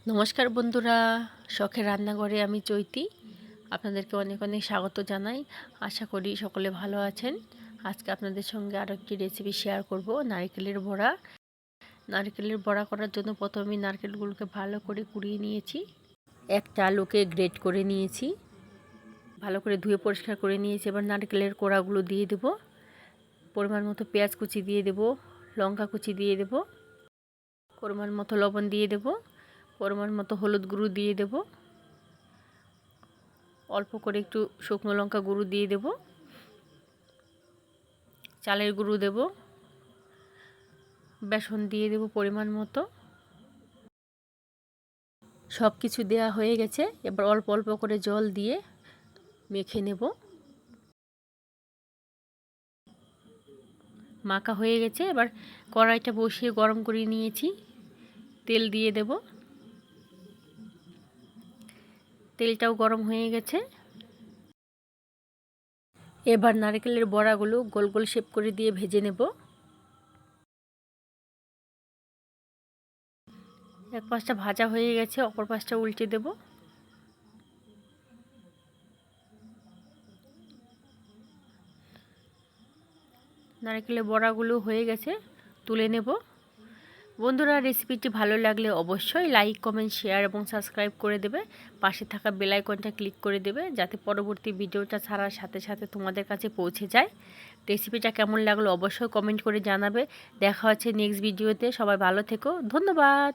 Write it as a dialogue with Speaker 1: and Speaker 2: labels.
Speaker 1: নমস্কার বন্ধুরা, শখের রান্নাঘরে আমি চৈতি। আপনাদেরকে অনেক অনেক স্বাগত জানাই। আশা করি সকলে ভালো আছেন। আজকে আপনাদের সঙ্গে আরও একটি রেসিপি শেয়ার করব, নারকেলের বড়া। নারকেলের বড়া করার জন্য প্রথমে আমি নারকেলগুলোকে ভালো করে কুড়িয়ে নিয়েছি। একটা আলুকে গ্রেট করে নিয়েছি, ভালো করে ধুয়ে পরিষ্কার করে নিয়েছি। এবার নারকেলের কোড়াগুলো দিয়ে দেব। পরিমাণ মতো পেঁয়াজ কুচি দিয়ে দেব, লঙ্কা কুচি দিয়ে দেব, পরিমাণ মতো লবণ দিয়ে দেব, পরিমাণ মতো হলুদ গুঁড়ো দিয়ে দেব, অল্প করে একটু শুকনো লঙ্কা গুঁড়ো দিয়ে দেব, চালের গুঁড়ো দেব, বেসন দিয়ে দেব পরিমাণ মতো। সব কিছু দেওয়া হয়ে গেছে। এবার অল্প অল্প করে জল দিয়ে মেখে নেব। মাখা হয়ে গেছে। এবার কড়াইটা বসিয়ে গরম করে নিয়েছি, তেল দিয়ে দেব। তেলটাও গরম হয়ে গেছে। এবার নারকেলের বড়াগুলো গোল গোল শেপ করে দিয়ে ভেজে নেব। এক পাশটা ভাজা হয়ে গেছে, অপর পাশটা উল্টে দেব। নারকেলের বড়াগুলো হয়ে গেছে, তুলে নেব। বন্ধুরা, রেসিপিটি ভালো লাগলে অবশ্যই লাইক, কমেন্ট, শেয়ার এবং সাবস্ক্রাইব করে দেবে। পাশে থাকা বেল আইকনটা ক্লিক করে দেবে, যাতে পরবর্তী ভিডিওটা ছাড়ার সাথে সাথে তোমাদের কাছে পৌঁছে যায়। রেসিপিটা কেমন লাগলো অবশ্যই কমেন্ট করে জানাবে। দেখা হচ্ছে নেক্সট ভিডিওতে। সবাই ভালো থেকো, ধন্যবাদ।